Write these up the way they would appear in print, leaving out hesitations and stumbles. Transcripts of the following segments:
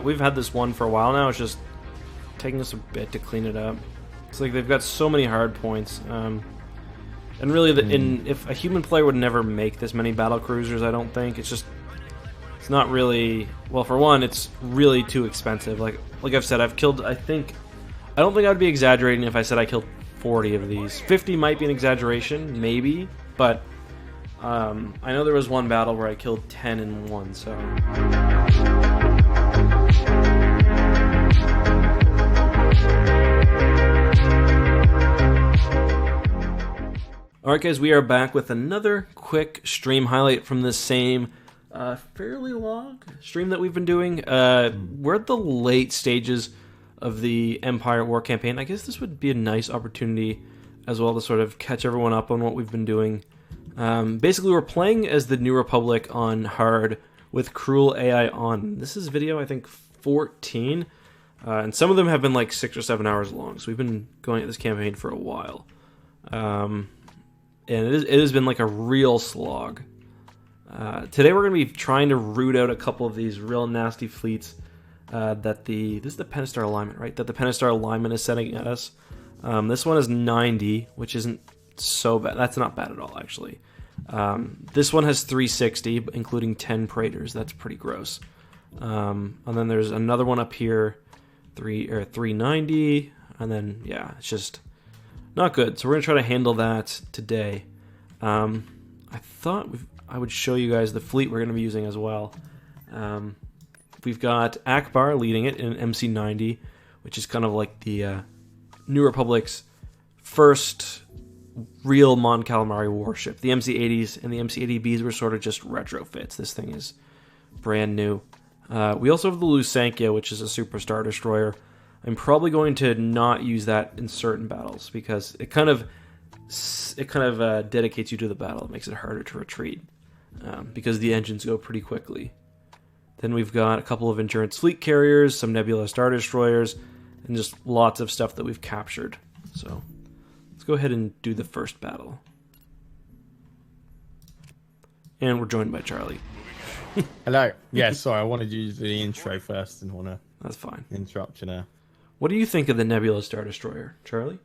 we've had this one for a while now. It's just taking us a bit to clean it up. It's like they've got so many hard points, and really, if a human player would never make this many battle cruisers, I don't think. It's not really, well, for one, it's really too expensive. Like I've said, I've killed, I don't think I would be exaggerating if I said I killed 40 of these. 50 might be an exaggeration, maybe, but I know there was one battle where I killed 10 in one, so. Alright guys, we are back with another quick stream highlight from this same fairly long stream that we've been doing. We're at the late stages of the Empire War campaign. I guess this would be a nice opportunity as well to sort of catch everyone up on what we've been doing. Basically, we're playing as the New Republic on hard with cruel AI on. This is video, I think, 14. And some of them have been like 6 or 7 hours long. So we've been going at this campaign for a while. And it has been like a real slog. Today we're going to be trying to root out a couple of these real nasty fleets this is the Pentastar alignment, right? That the Pentastar alignment is setting at us. This one is 90, which isn't so bad. That's not bad at all, actually. This one has 360, including 10 Praetors. That's pretty gross. And then there's another one up here, 390, and then yeah, it's just not good. So we're gonna try to handle that today. I thought I would show you guys the fleet we're gonna be using as well. We've got Akbar leading it in an MC90, which is kind of like the New Republic's first real Mon Calamari warship. The MC80s and the MC80Bs were sort of just retrofits. This thing is brand new. We also have the Lusankya, which is a super star destroyer. I'm probably going to not use that in certain battles because it kind of dedicates you to the battle. It makes it harder to retreat because the engines go pretty quickly. Then we've got a couple of endurance fleet carriers, some Nebula star destroyers, and just lots of stuff that we've captured. So let's go ahead and do the first battle. And we're joined by Charlie. Hello. Yeah, sorry, I wanted to use the intro first and want to. That's fine. Interrupt you now. What do you think of the Nebula Star Destroyer, Charlie?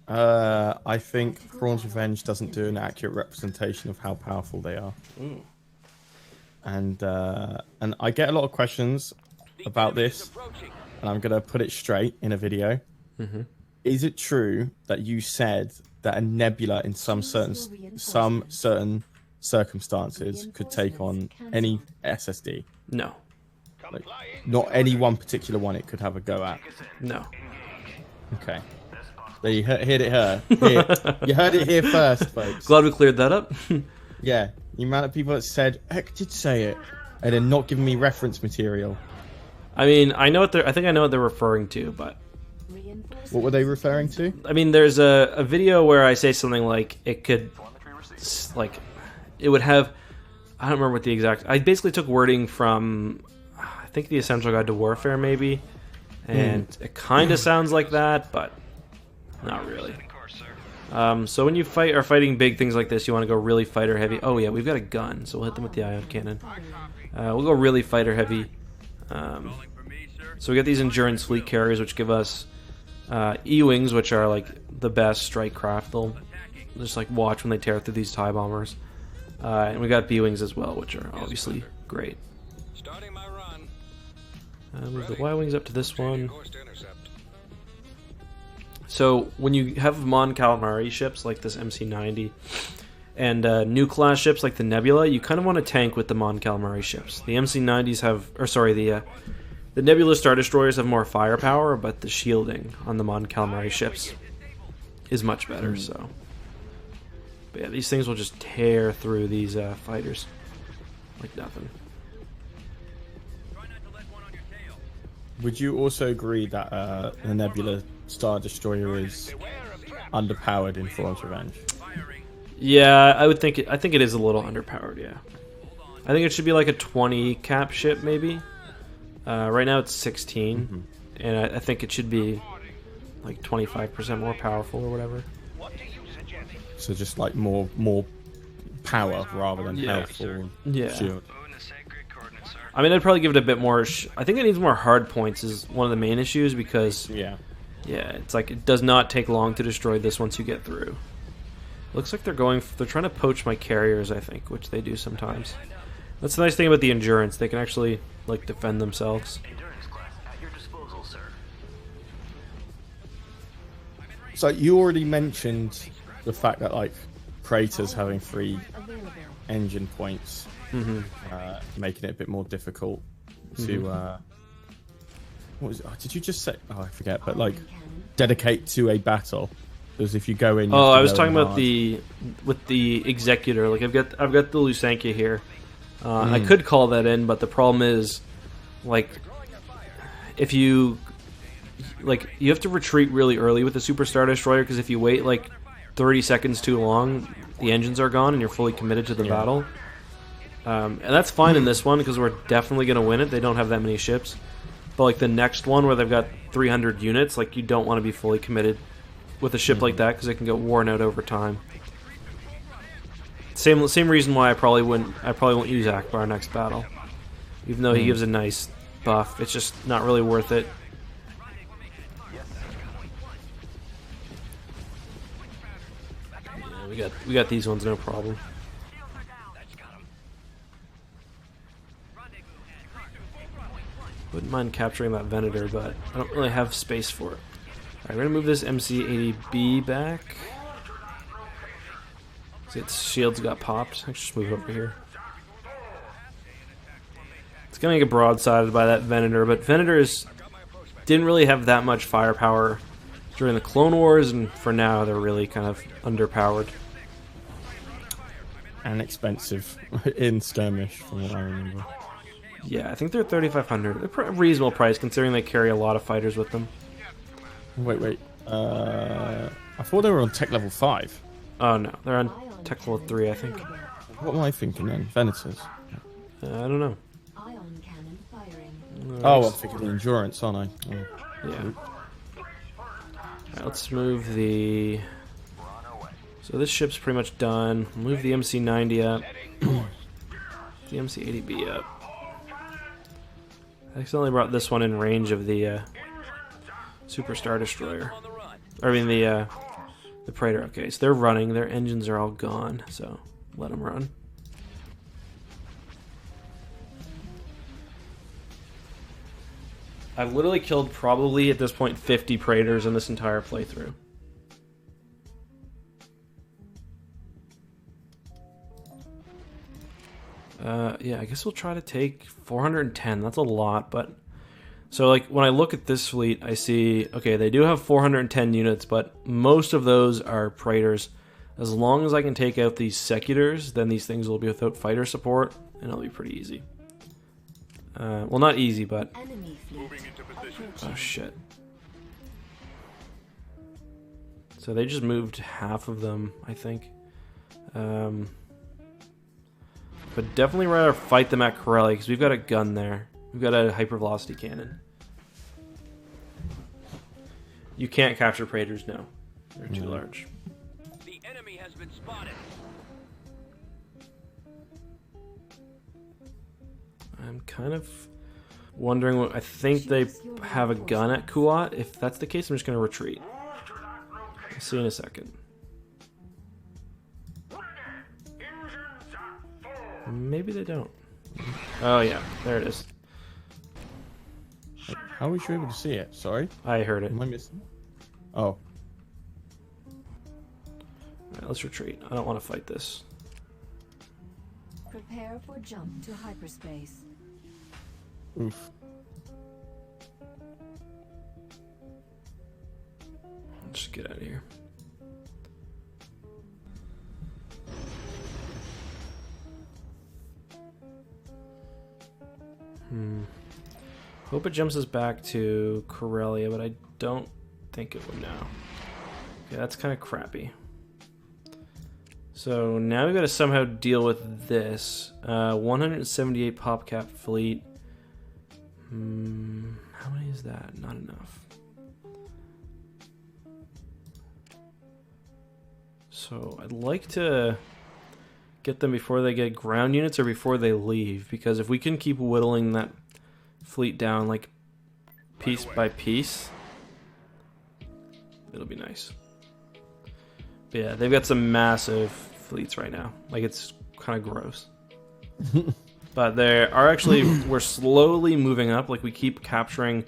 I think Thrawns Revenge doesn't do an accurate representation of how powerful they are. Ooh. And I get a lot of questions about this, and I'm gonna put it straight in a video. Mm-hmm. Is it true that you said that a nebula in some certain circumstances could take on any SSD? No. Like, not any one particular one it could have a go at? No. Okay. There you heard it here. You heard it here first, folks. Glad we cleared that up. Yeah. The amount of people that said, heck, did say it, and then not giving me reference material. I mean, I think I know what they're referring to, but... What were they referring to? I mean, there's a video where I say something like, it could... Like, it would have... I don't remember what the exact... I basically took wording from... I think the Essential Guide to Warfare, maybe. And it kind of sounds like that, but not really. So when you are fighting big things like this, you want to go really fighter heavy. Oh yeah, we've got a gun, so we'll hit them with the ion cannon. We'll go really fighter heavy. So we got these endurance fleet carriers, which give us E-wings, which are like the best strike craft. They'll just like watch when they tear through these TIE bombers. And we got B-wings as well, which are obviously great. Move the Y-wings up to this one. So when you have Mon Calamari ships like this MC90 and new class ships like the Nebula, you kind of want to tank with the Mon Calamari ships. The MC90s have, or sorry, the Nebula Star Destroyers have more firepower, but the shielding on the Mon Calamari ships is much better. So, but yeah, these things will just tear through these fighters like nothing. Would you also agree that the Nebula Star Destroyer is underpowered in Thrawns Revenge? Yeah, I think it is a little underpowered. Yeah, I think it should be like a 20 cap ship maybe. Right now it's 16, and I think it should be like 25% more powerful or whatever. So just like more power rather than health or shield. I mean, I'd probably give it a bit more. I think it needs more hard points is one of the main issues because Yeah. yeah, it's like it does not take long to destroy this once you get through. Looks like they're trying to poach my carriers, I think, which they do sometimes. That's the nice thing about the endurance; they can actually like defend themselves. So you already mentioned the fact that like Praetors having 3 engine points, making it a bit more difficult to. What was it? Oh, did you just say? Oh, I forget. But like, dedicate to a battle. Because if you go in. Oh, I was talking about with the Executor. Like I've got the Lusankia here. I could call that in, but the problem is, like, if you have to retreat really early with the Super Star Destroyer because if you wait like 30 seconds too long, the engines are gone and you're fully committed to the battle. And that's fine in this one because we're definitely going to win it. They don't have that many ships. But like the next one where they've got 300 units, like you don't want to be fully committed with a ship like that because it can get worn out over time. Same reason why I probably won't use Akbar next battle, even though he gives a nice buff. It's just not really worth it. Yeah, we got these ones, no problem. Wouldn't mind capturing that Venator, but I don't really have space for it. Alright, we're gonna move this MC-80B back. See, its shields got popped. Let's just move it over here. It's gonna get broadsided by that Venator, but Venators didn't really have that much firepower during the Clone Wars, and for now they're really kind of underpowered. And expensive in skirmish, from what I remember. Yeah, I think they're 3,500. They're a reasonable price considering they carry a lot of fighters with them. Wait. I thought they were on tech level 5. Oh no, they're on tech level 3, I think. What am I thinking then? Venators? I don't know. Oh, I'm thinking the endurance, aren't I? Oh. Yeah. Alright, let's move the... So this ship's pretty much done. Move the MC-90 up. The MC-80B up. I accidentally brought this one in range of the Super Star Destroyer. I mean the Praetor. Okay, so they're running. Their engines are all gone, so let them run. I've literally killed probably at this point 50 Praetors in this entire playthrough. Yeah, I guess we'll try to take 410. That's a lot, but... So, like, when I look at this fleet, I see... Okay, they do have 410 units, but most of those are Praetors. As long as I can take out these Secutors, then these things will be without fighter support, and it'll be pretty easy. Well, not easy, but... Oh, shit. So they just moved half of them, I think. But definitely rather fight them at Corelli, because we've got a gun there. We've got a hypervelocity cannon. You can't capture Praetors, no. They're too large. The enemy has been spotted. I'm kind of wondering what... I think they have a gun at Kuat. If that's the case, I'm just going to retreat. I'll see you in a second. Maybe they don't. Oh yeah, there it is. How was you able to see it? Sorry? I heard it. Am I missing? Oh. Alright, let's retreat. I don't want to fight this. Prepare for jump to hyperspace. Oof. Let's just get out of here. Hope it jumps us back to Corellia, but I don't think it would now. Okay, that's kind of crappy. So now we've got to somehow deal with this. 178 PopCap fleet. How many is that? Not enough. So I'd like to get them before they get ground units or before they leave, because if we can keep whittling that fleet down like piece by piece, it'll be nice. But yeah, they've got some massive fleets right now. Like, it's kind of gross. But there are actually, we're slowly moving up. Like, we keep capturing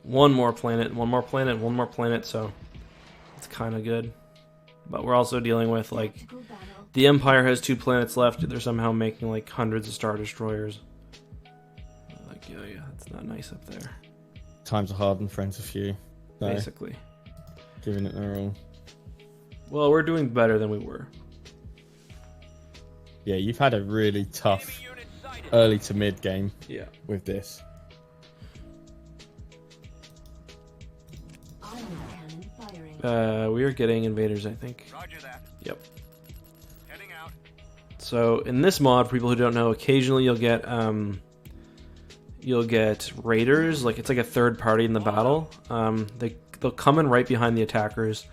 one more planet, one more planet, one more planet, so it's kind of good. But we're also dealing with, like, the Empire has 2 planets left. They're somehow making, like, hundreds of Star Destroyers. Like, yeah, it's not nice up there. Times are hard and friends are few. So, basically. giving it their all. Well, we're doing better than we were. Yeah, you've had a really tough early to mid game with this. We are getting invaders, I think. Roger that. Yep. Heading out. So in this mod, for people who don't know, occasionally you'll get raiders. Like, it's like a third party in the battle. They'll come in right behind the attackers.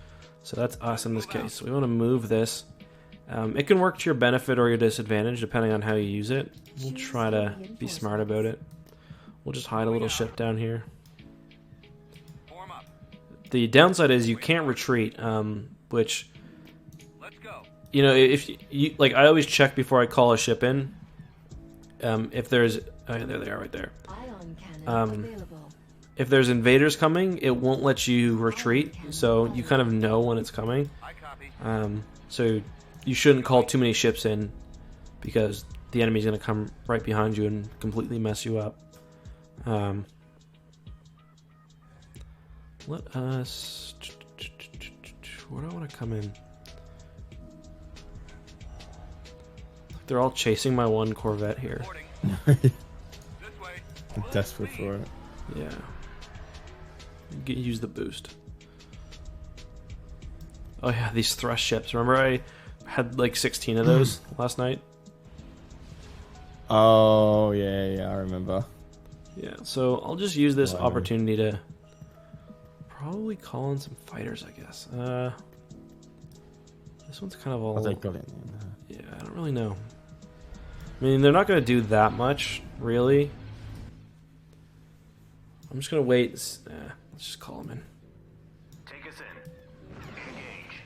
So that's us in this case. So we want to move this. It can work to your benefit or your disadvantage depending on how you use it. We'll try to be smart about it. We'll just hide a little ship down here. Form up. The downside is you can't retreat, which, Let's go. you know, if you like, I always check before I call a ship in. If there's, oh, there they are right there. If there's invaders coming, it won't let you retreat, so you kind of know when it's coming. I copy. So you shouldn't call too many ships in, because the enemy's going to come right behind you and completely mess you up. Let us... Where do I want to come in? They're all chasing my one Corvette here. This way. I'm desperate for it. Yeah. Use the boost. Oh yeah, these thrust ships. Remember I had like 16 of those last night? Oh, yeah, I remember. Yeah, so I'll just use this opportunity to probably call in some fighters, I guess. This one's kind of all... Oh, they got it. Yeah, I don't really know. I mean, they're not going to do that much, really. I'm just going to wait. Let's just call them in. Take us in. Engage.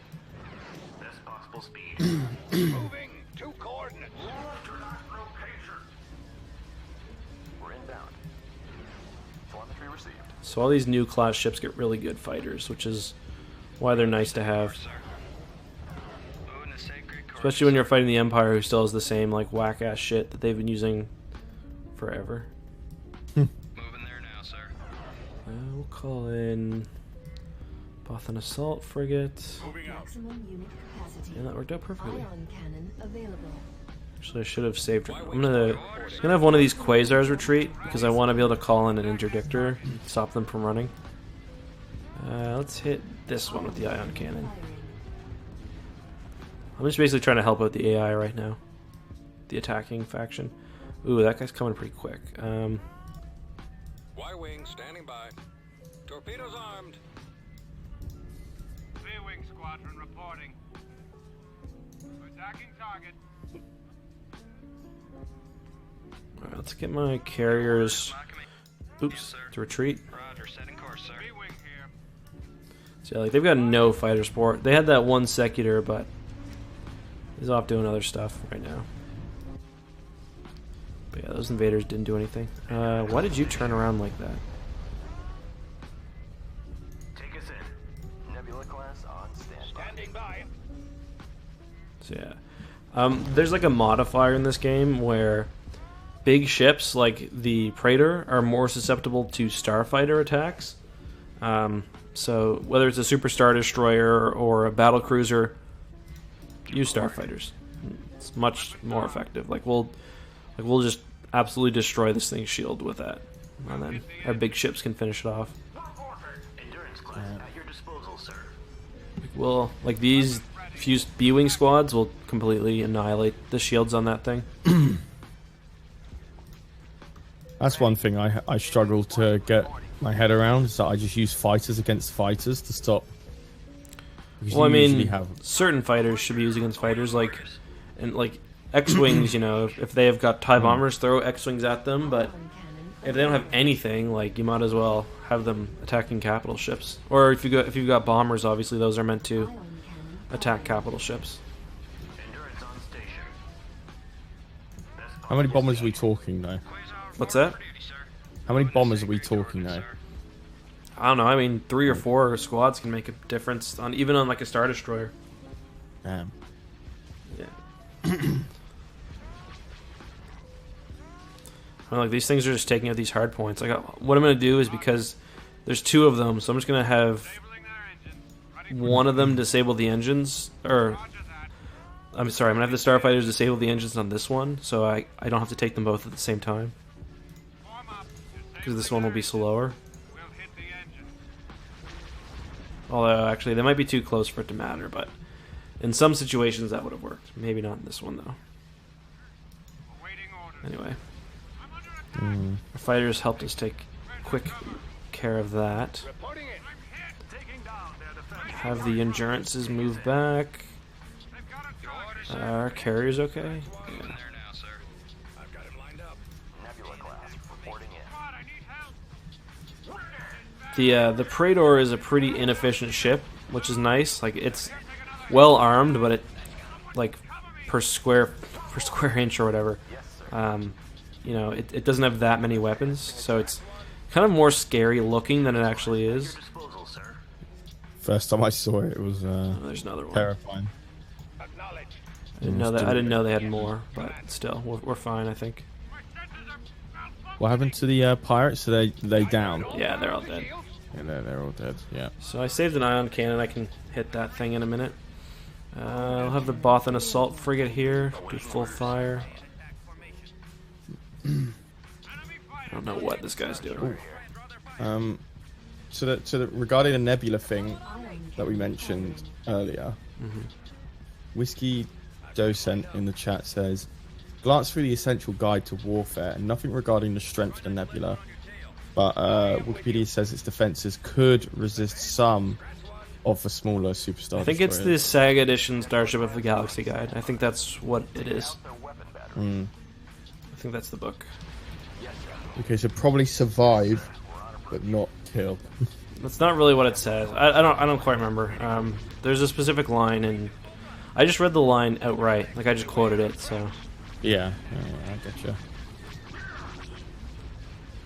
Best possible speed. Moving to coordinates. We're inbound. Telemetry received. So all these new class ships get really good fighters, which is why they're nice to have. Especially when you're fighting the Empire, who still has the same like whack-ass shit that they've been using forever. Moving there now, sir. We'll call in Bothan Assault Frigate. Moving out. And that worked out perfectly. Ion cannon available. Actually, I should have saved her. I'm gonna have one of these Quasars retreat because I want to be able to call in an interdictor and stop them from running. Let's hit this one with the ion cannon. I'm just basically trying to help out the AI right now. The attacking faction. Ooh, that guy's coming pretty quick. Y-wing standing by. Torpedoes armed. V-wing squadron reporting. We're attacking target. Alright, let's get my carriers. Oops, to retreat. Roger, setting course, sir. V-wing here. So, like, they've got no fighter support. They had that one Secutor, but he's off doing other stuff right now. But yeah, those invaders didn't do anything. Why did you turn around like that? Take us in. Nebula class on standby. Standing by. So yeah. There's like a modifier in this game where big ships like the Praetor are more susceptible to starfighter attacks. So whether it's a super star destroyer or a battle cruiser, use starfighters. It's much more effective. Like we'll just absolutely destroy this thing's shield with that, and then our big ships can finish it off. Endurance class at your disposal, sir. Like these few B-wing squads will completely annihilate the shields on that thing. That's one thing I struggle to get my head around, is that I just use fighters against fighters to stop. Because Well, I you usually mean, have... certain fighters should be used against fighters, like X-wings, you know, if they have got TIE bombers, throw X-wings at them. But if they don't have anything, like, you might as well have them attacking capital ships. Or if you've got bombers, obviously those are meant to attack capital ships. Endurance on station. How many bombers are we talking though? What's that? How many bombers are we talking though? I don't know. I mean, 3 or 4 squads can make a difference on even on like a Star Destroyer. Damn. Yeah. Like these things are just taking out these hard points. What I'm gonna do is, because there's 2 of them, so I'm just gonna have one of them disable the engines, or I'm sorry, I'm gonna have the starfighters disable the engines on this one, so I don't have to take them both at the same time, because this one will be slower. Although actually they might be too close for it to matter, but in some situations that would have worked. Maybe not in this one though. Anyway. Our fighters helped us take quick care of that. Have the endurances move back. Our carrier's okay? Yeah. The Praetor is a pretty inefficient ship, which is nice. Like, it's well armed, but it, like, per square inch or whatever, you know, it doesn't have that many weapons, so it's kind of more scary looking than it actually is. First time I saw it, it was There's another one. terrifying. I didn't know they had more, but still, we're fine, I think. What happened to the pirates? Are they down? Yeah, they're all dead. Yeah, they're all dead. Yeah. So I saved an ion cannon. I can hit that thing in a minute. I'll have the Bothan assault frigate here. Do full fire. I don't know what this guy's doing. So that regarding the nebula thing that we mentioned earlier, Whiskey Docent in the chat says, glance through the essential guide to warfare and nothing regarding the strength of the nebula, but Wikipedia says its defenses could resist some of the smaller superstar I think it's destroyers. the Saga Edition Starship of the Galaxy guide. I think that's what it is. I think that's the book. Okay, so probably survive, but not kill. That's not really what it says. I don't quite remember. There's a specific line, and I just read the line outright. Like, I just quoted it, so... Yeah, I getcha.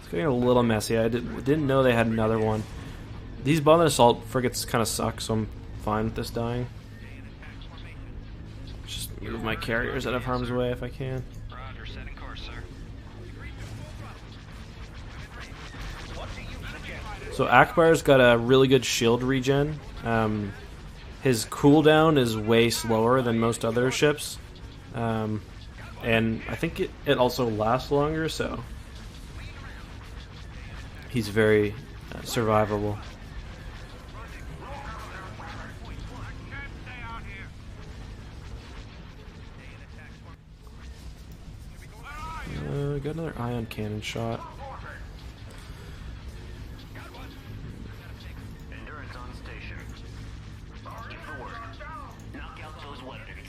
It's getting a little messy. I didn't know they had another one. These Bothan assault frigates kind of suck, so I'm fine with this dying. Just move my carriers out of harm's way if I can. So Akbar's got a really good shield regen. His cooldown is way slower than most other ships. And I think it also lasts longer, so he's very survivable. Got another ion cannon shot. Endurance on station. Give the word. Knock out those weapons.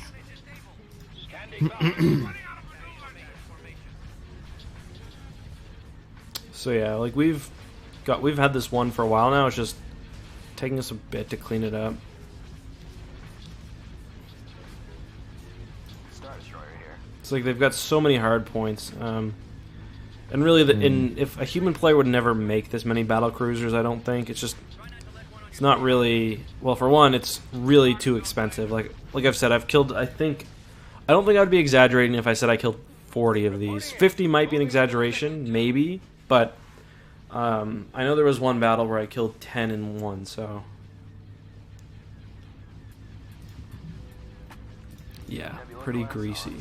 So yeah, like we've had this one for a while now. It's just taking us a bit to clean it up. Star Destroyer here. It's like they've got so many hard points, and really, if a human player would never make this many battle cruisers, I don't think. It's not really, well, for one, it's really too expensive. Like I've said, I've killed. I don't think I'd be exaggerating if I said I killed 40 of these. 50 might be an exaggeration, maybe, but I know there was one battle where I killed 10 in one, so yeah, pretty greasy.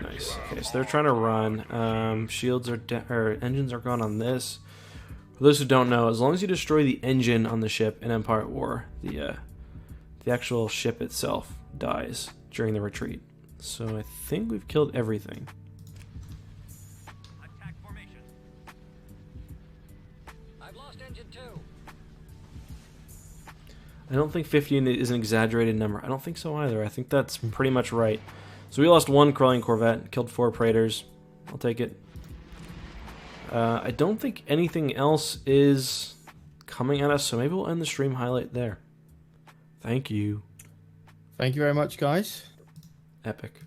Nice. Okay, so they're trying to run. Shields or engines are gone on this. For those who don't know, as long as you destroy the engine on the ship in Empire at War, the actual ship itself dies during the retreat. So I think we've killed everything. Attack formation. I've lost engine 2. I don't think 15 is an exaggerated number. I don't think so either. I think that's pretty much right. So we lost 1 crawling corvette, killed 4 Praetors. I'll take it. I don't think anything else is coming at us, so maybe we'll end the stream highlight there. Thank you. Thank you very much, guys. Epic.